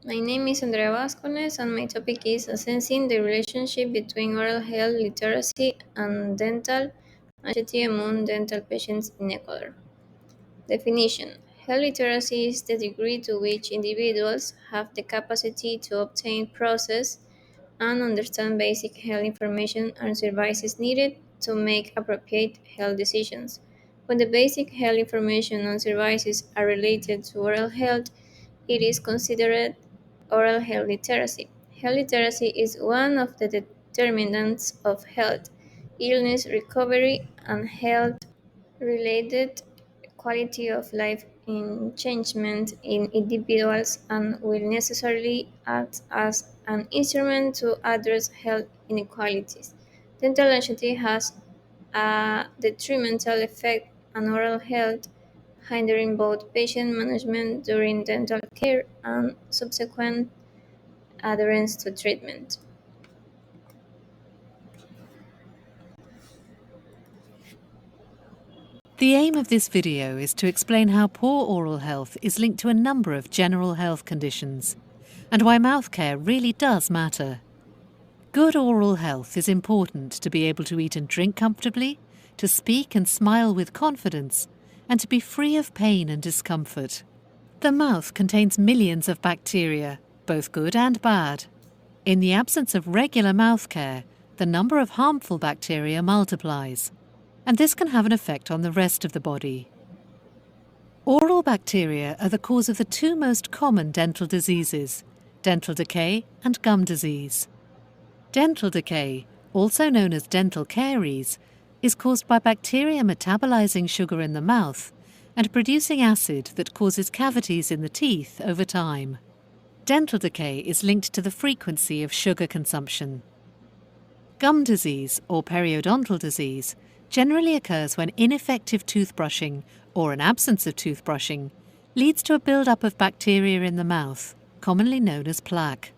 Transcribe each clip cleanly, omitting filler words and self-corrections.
My name is Andrea Vascones, and my topic is assessing the relationship between oral health literacy and dental anxiety among dental patients in Ecuador. Definition: health literacy is the degree to which individuals have the capacity to obtain, process, and understand basic health information and services needed to make appropriate health decisions. When the basic health information and services are related to oral health, it is considered oral health literacy. Health literacy is one of the determinants of health, illness recovery, and health related quality of life engagement in individuals and will necessarily act as an instrument to address health inequalities. Dental anxiety has a detrimental effect on oral health, hindering both patient management during dental care and subsequent adherence to treatment. The aim of this video is to explain how poor oral health is linked to a number of general health conditions, and why mouth care really does matter. Good oral health is important to be able to eat and drink comfortably, to speak and smile with confidence, and to be free of pain and discomfort. The mouth contains millions of bacteria, both good and bad. In the absence of regular mouth care, the number of harmful bacteria multiplies, and this can have an effect on the rest of the body. Oral bacteria are the cause of the two most common dental diseases, dental decay and gum disease. Dental decay, also known as dental caries, is caused by bacteria metabolizing sugar in the mouth and producing acid that causes cavities in the teeth over time. Dental decay is linked to the frequency of sugar consumption. Gum disease, or periodontal disease, generally occurs when ineffective toothbrushing, or an absence of toothbrushing, leads to a build-up of bacteria in the mouth, commonly known as plaque.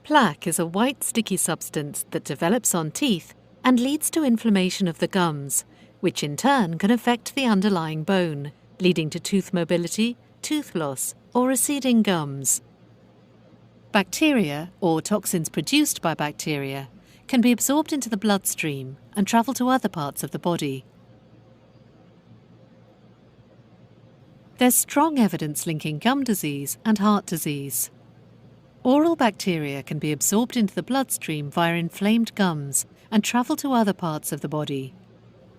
Plaque is a white sticky substance that develops on teeth and leads to inflammation of the gums, which in turn can affect the underlying bone, leading to tooth mobility, tooth loss, or receding gums. Bacteria, or toxins produced by bacteria, can be absorbed into the bloodstream and travel to other parts of the body. There's strong evidence linking gum disease and heart disease. Oral bacteria can be absorbed into the bloodstream via inflamed gums and travel to other parts of the body.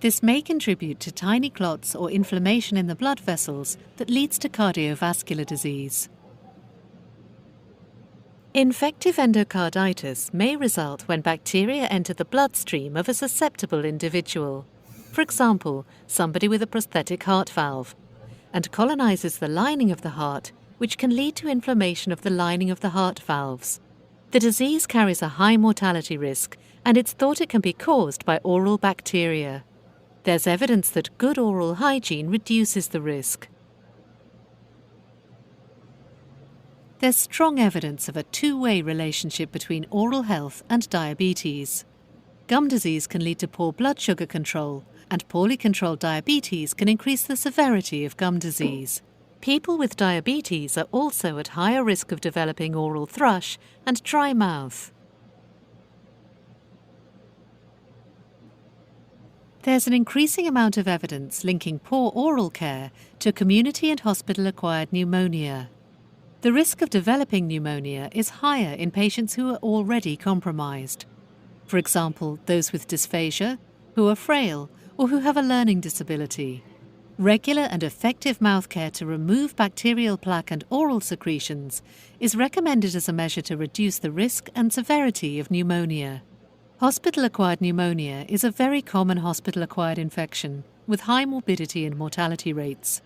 This may contribute to tiny clots or inflammation in the blood vessels that leads to cardiovascular disease. Infective endocarditis may result when bacteria enter the bloodstream of a susceptible individual, for example, somebody with a prosthetic heart valve, and colonizes the lining of the heart, which can lead to inflammation of the lining of the heart valves. The disease carries a high mortality risk, and it's thought it can be caused by oral bacteria. There's evidence that good oral hygiene reduces the risk. There's strong evidence of a two-way relationship between oral health and diabetes. Gum disease can lead to poor blood sugar control, and poorly controlled diabetes can increase the severity of gum disease. People with diabetes are also at higher risk of developing oral thrush and dry mouth. There's an increasing amount of evidence linking poor oral care to community and hospital-acquired pneumonia. The risk of developing pneumonia is higher in patients who are already compromised. For example, those with dysphagia, who are frail, or who have a learning disability. Regular and effective mouth care to remove bacterial plaque and oral secretions is recommended as a measure to reduce the risk and severity of pneumonia. Hospital-acquired pneumonia is a very common hospital-acquired infection with high morbidity and mortality rates,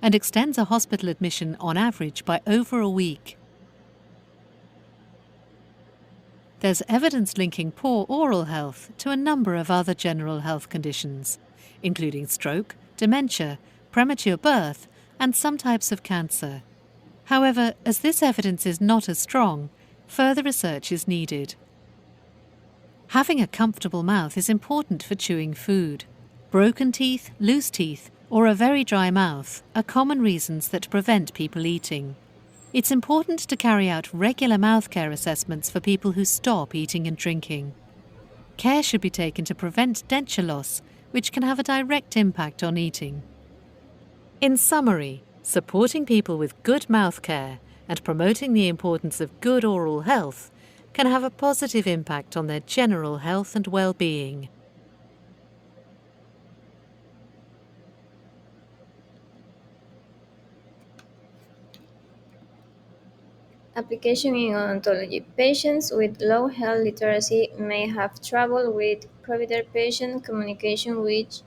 and extends a hospital admission on average by over a week. There's evidence linking poor oral health to a number of other general health conditions, including stroke, dementia, premature birth, and some types of cancer. However, as this evidence is not as strong, further research is needed. Having a comfortable mouth is important for chewing food. Broken teeth, loose teeth, or a very dry mouth are common reasons that prevent people eating. It's important to carry out regular mouth care assessments for people who stop eating and drinking. Care should be taken to prevent denture loss, which can have a direct impact on eating. In summary, supporting people with good mouth care and promoting the importance of good oral health can have a positive impact on their general health and well-being. Application in odontology. Patients with low health literacy may have trouble with provider-patient communication, which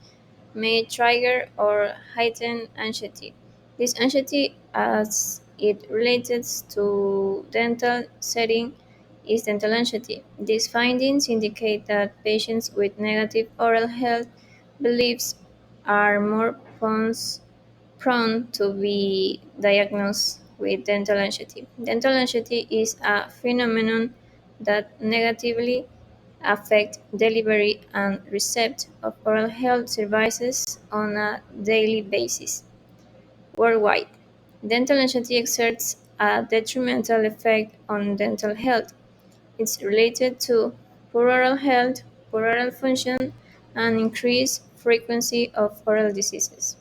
may trigger or heighten anxiety. This anxiety, as it relates to dental setting, is dental anxiety. These findings indicate that patients with negative oral health beliefs are more prone to be diagnosed with dental anxiety. Dental anxiety is a phenomenon that negatively affects delivery and receipt of oral health services on a daily basis worldwide. Dental anxiety exerts a detrimental effect on dental health. It's related to poor oral health, poor oral function, and increased frequency of oral diseases.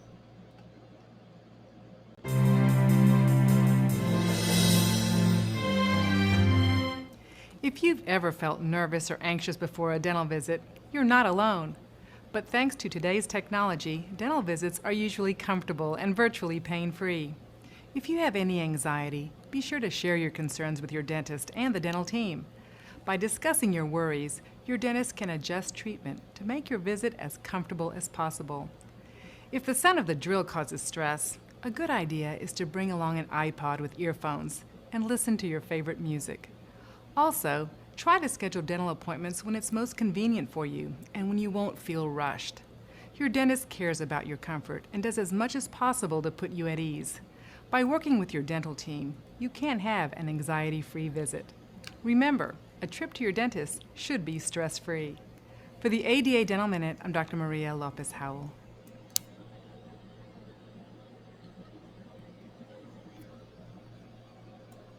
If you've ever felt nervous or anxious before a dental visit, you're not alone. But thanks to today's technology, dental visits are usually comfortable and virtually pain-free. If you have any anxiety, be sure to share your concerns with your dentist and the dental team. By discussing your worries, your dentist can adjust treatment to make your visit as comfortable as possible. If the sound of the drill causes stress, a good idea is to bring along an iPod with earphones and listen to your favorite music. Also, try to schedule dental appointments when it's most convenient for you and when you won't feel rushed. Your dentist cares about your comfort and does as much as possible to put you at ease. By working with your dental team, you can have an anxiety-free visit. Remember, a trip to your dentist should be stress-free. For the ADA Dental Minute, I'm Dr. Maria Lopez Howell.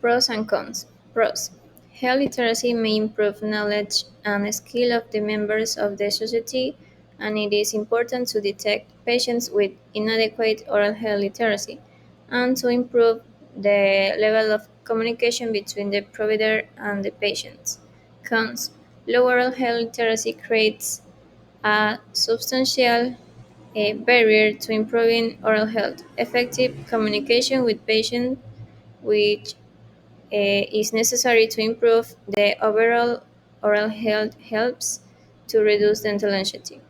Pros and cons. Pros. Health literacy may improve knowledge and skill of the members of the society, and it is important to detect patients with inadequate oral health literacy and to improve the level of communication between the provider and the patients. Cons. Low oral health literacy creates a substantial barrier to improving oral health. Effective communication with patients, which is necessary to improve the overall oral health, helps to reduce dental anxiety.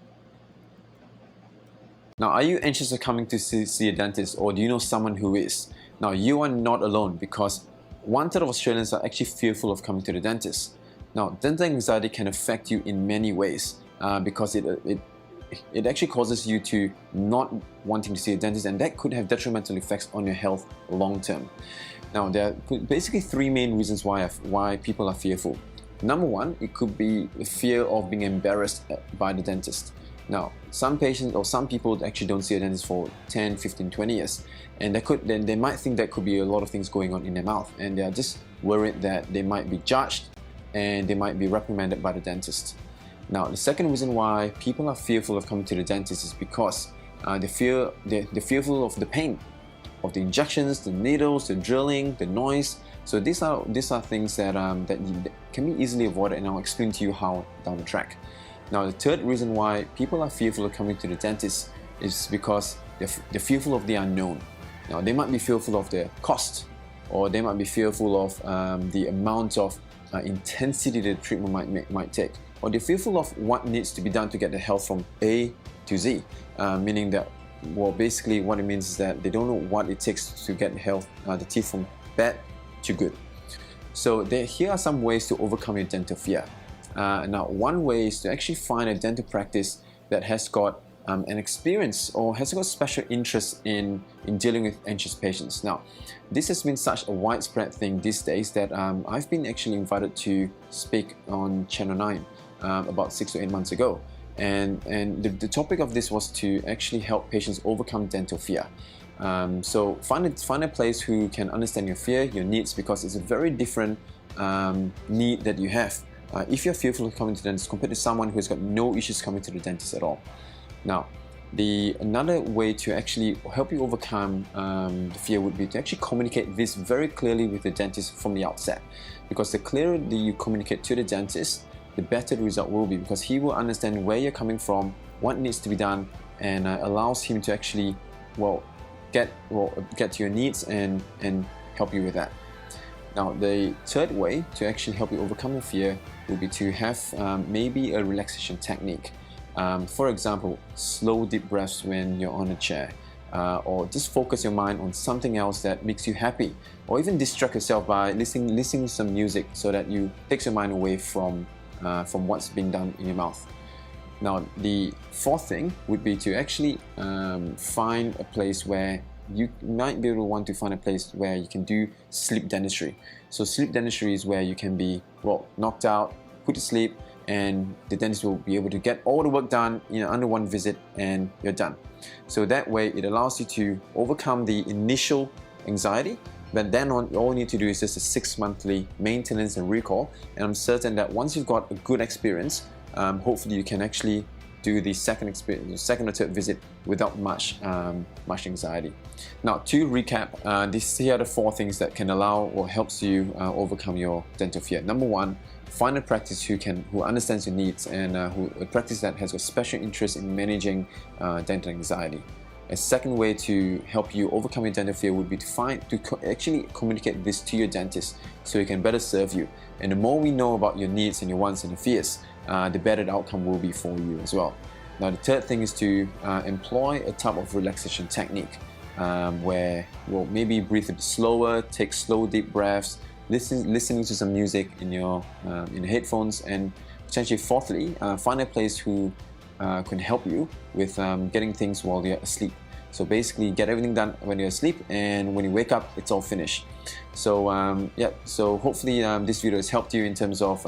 Now, are you anxious of coming to see a dentist, or do you know someone who is? Now, you are not alone, because 1/3 of Australians are actually fearful of coming to the dentist. Now, dental anxiety can affect you in many ways because it actually causes you to not wanting to see a dentist, and that could have detrimental effects on your health long term. Now, there are basically three main reasons why people are fearful. Number one, it could be the fear of being embarrassed by the dentist. Now, some patients or some people actually don't see a dentist for 10, 15, 20 years, and they might think that could be a lot of things going on in their mouth, and they are just worried that they might be judged and they might be reprimanded by the dentist. Now, the second reason why people are fearful of coming to the dentist is because they're fearful of the pain, of the injections, the needles, the drilling, the noise. So these are things that can be easily avoided, and I'll explain to you how down the track. Now, the third reason why people are fearful of coming to the dentist is because they're fearful of the unknown. Now, they might be fearful of the cost, or they might be fearful of the amount of intensity the treatment might take, or they're fearful of what needs to be done to get the health from A to Z, meaning that, well, basically what it means is that they don't know what it takes to get the teeth from bad to good. So here are some ways to overcome your dental fear. Now, one way is to actually find a dental practice that has got an experience or has got special interest in dealing with anxious patients. Now, this has been such a widespread thing these days that I've been actually invited to speak on Channel 9 about 6 to 8 months ago. And the topic of this was to actually help patients overcome dental fear. So find a place who can understand your fear, your needs, because it's a very different need that you have. If you're fearful of coming to the dentist compared to someone who's got no issues coming to the dentist at all. Now, another way to actually help you overcome the fear would be to actually communicate this very clearly with the dentist from the outset. Because the clearer that you communicate to the dentist, the better the result will be, because he will understand where you're coming from, what needs to be done, and allows him to actually get to your needs and help you with that. Now, the third way to actually help you overcome your fear would be to have maybe a relaxation technique. For example, slow deep breaths when you're on a chair, or just focus your mind on something else that makes you happy, or even distract yourself by listening to some music so that you takes your mind away from what's being done in your mouth. Now, the fourth thing would be to actually find a place where you might be able to want to find a place where you can do sleep dentistry. So sleep dentistry is where you can be knocked out, put to sleep, and the dentist will be able to get all the work done under one visit, and you're done. So that way it allows you to overcome the initial anxiety, but then all you need to do is just a 6-monthly maintenance and recall, and I'm certain that once you've got a good experience, hopefully you can actually do the second or third visit without much anxiety. Now, to recap, here are the 4 things that can allow or helps you overcome your dental fear. Number 1, find a practice who understands your needs, and a practice that has a special interest in managing dental anxiety. A second way to help you overcome your dental fear would be to actually communicate this to your dentist so he can better serve you. And the more we know about your needs and your wants and your fears, the better the outcome will be for you as well. Now, the third thing is to employ a type of relaxation technique where maybe breathe a bit slower, take slow deep breaths, listening to some music in your headphones, and potentially fourthly, find a place who can help you with getting things while you're asleep. So basically, get everything done when you're asleep, and when you wake up, it's all finished. So so hopefully this video has helped you in terms of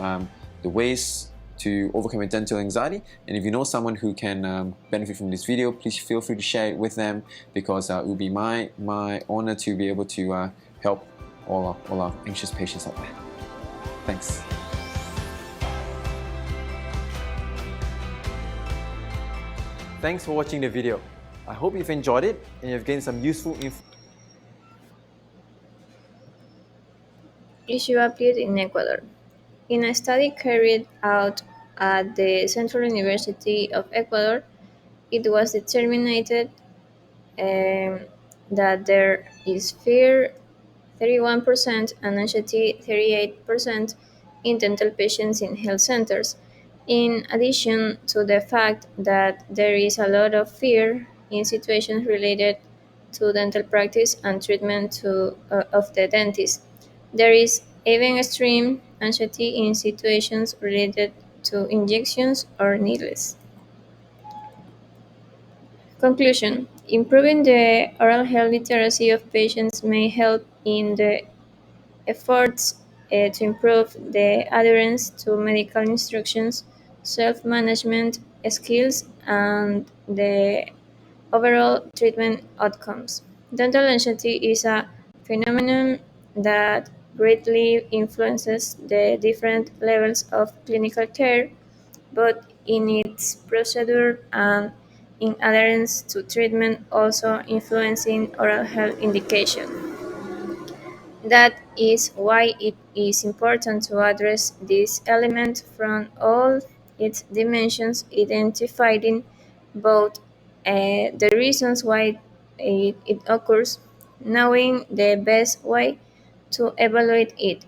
the ways to overcome your dental anxiety. And if you know someone who can benefit from this video, please feel free to share it with them, because it will be my honor to be able to help all our anxious patients out there. Thanks. Thanks for watching the video. I hope you've enjoyed it and you've gained some useful info. Issue appeared in Ecuador. In a study carried out at the Central University of Ecuador, it was determined that there is fear 31% and anxiety 38% in dental patients in health centers, in addition to the fact that there is a lot of fear in situations related to dental practice and treatment of the dentist. There is even extreme anxiety in situations related to injections or needles. Conclusion: improving the oral health literacy of patients may help in the efforts to improve the adherence to medical instructions, self-management skills, and the overall treatment outcomes. Dental anxiety is a phenomenon that greatly influences the different levels of clinical care, both in its procedure and in adherence to treatment, also influencing oral health indication. That is why it is important to address this element from all its dimensions, identifying both the reasons why it occurs, knowing the best way to evaluate it,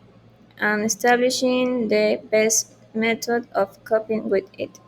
and establishing the best method of coping with it.